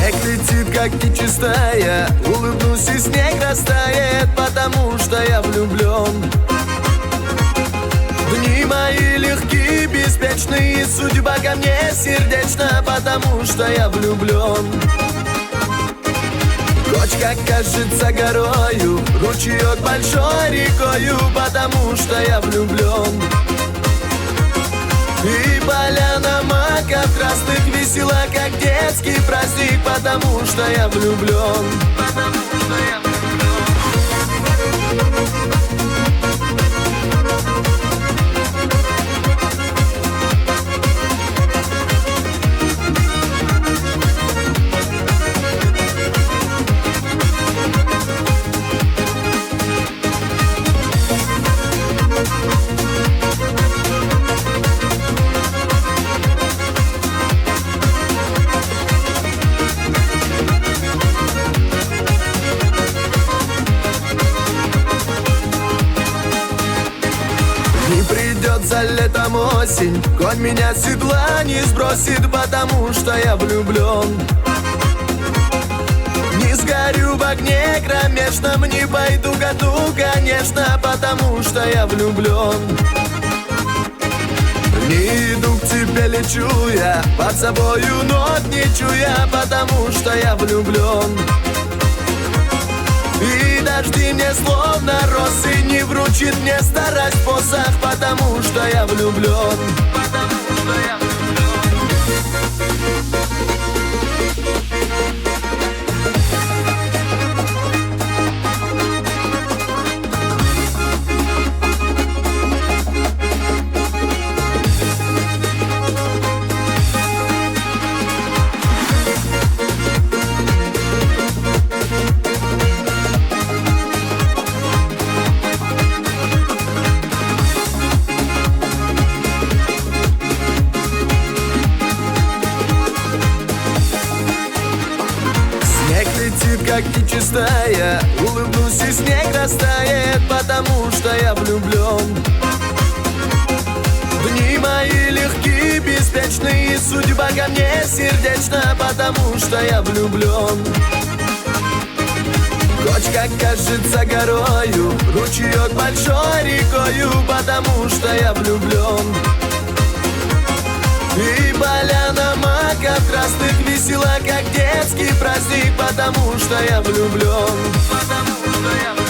Снег летит, как нечистая, улыбнусь и снег растает, потому что я влюблен. Дни мои легкие, беспечные, судьба ко мне сердечна, потому что я влюблен. Кочка кажется горою, ручеек большой рекою, потому что я влюблен. И поляна маков красных весела, как детский праздник, потому что я влюблен. Потому что я влюблен. Не придет за летом осень, конь меня с седла не сбросит, потому что я влюблен. Не сгорю в огне кромешном, не пойду году, конечно, потому что я влюблен. Не иду к тебе, лечу я, под собою ног не чуя, потому что я влюблен. И дожди мне словно росы, не вручит мне старость посох, потому что я влюблен. Потому что я влюблен. Как нечистая, улыбнусь и снег растает, потому что я влюблен. Дни мои легкие, беспечные, судьба ко мне сердечна, потому что я влюблен. Кочка кажется горою, ручеек большой рекою, потому что я влюблен. И поляна маков красных весела, как детский праздник, потому что я влюблен. Потому что я влюблен.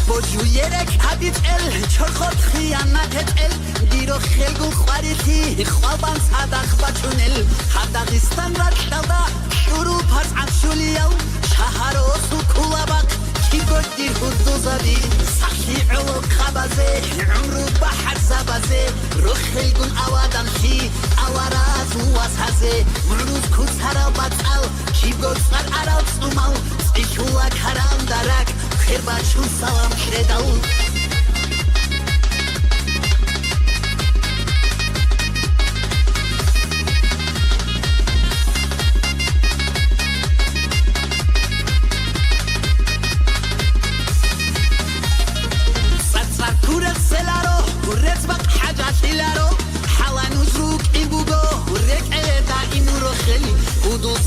بجو یرک عبید ال چرخات خیانت ال دیرو خلگو خواریتی خوابان صدق بچونل حداقستان رکتادا شروع پس عبشولیو شهر و سکولابق کی گردیر حدوزادی سخی علو خبازه عمرو بحر زبازه رو خلگون آوادان خی آواراز واسهزه مروز کسرا بطل کی گردر عرب سومال سیکولا کرام درک خیر بچون سلام کردال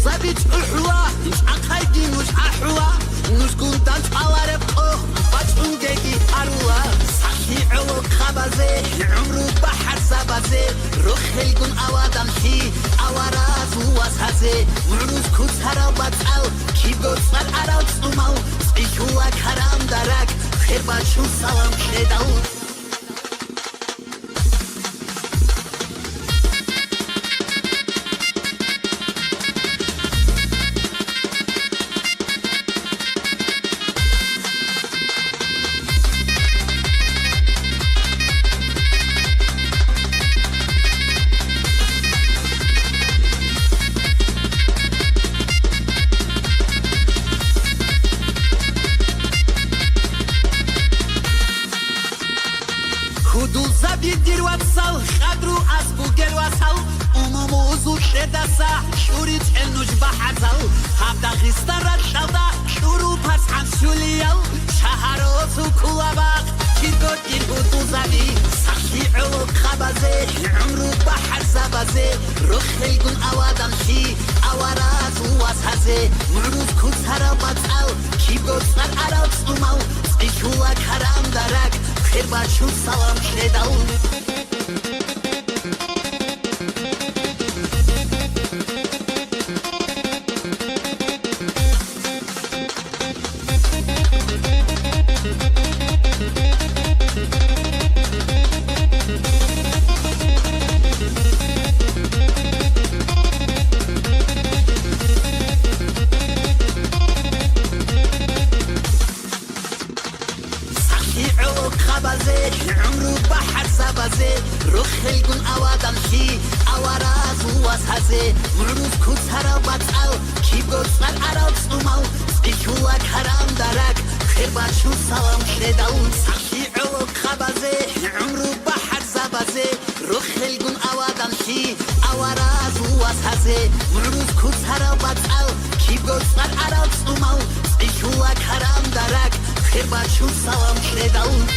صبيت أحوا مش عقايدي مش أحوا مش كنت أتعرف باتون جيكي أروى صحي علو خبازي عمرو بحر سبازي روح الجون أوادم حي أوراز واسهزي مروز كسر بطل كي بوصل عرب سمو سيكوا كرام درك خير باشو سلام كداو Kudu zabidir watsal Khadru az bugel wasal Umumu shedasa Shurit enuj bahazal Havdaghistan radalda Shuru pas hansuliyal Shaharotu kulabaq Kirgot girhudu zabi Sakhi ulu khabaze Umru bahar zabaze Rukhil gun awadam shi Awaratu washaze Muruz kutsara batal Kirgot sar aral sumal Ikula karam darak Khirbachu salam shedal عمرو بحر زبازه رخل گون آوادم کی آوارز و واسهزه مروز کوتاه باتال کی گوشت عرب سومال بیکولا کرام درک خیر باشو سلام شداون سخی علو خبازه عمرو بحر زبازه رخل گون آوادم کی آوارز و واسهزه مروز کوتاه باتال کی گوشت عرب سومال بیکولا کرام درک خیر باشو سلام شداون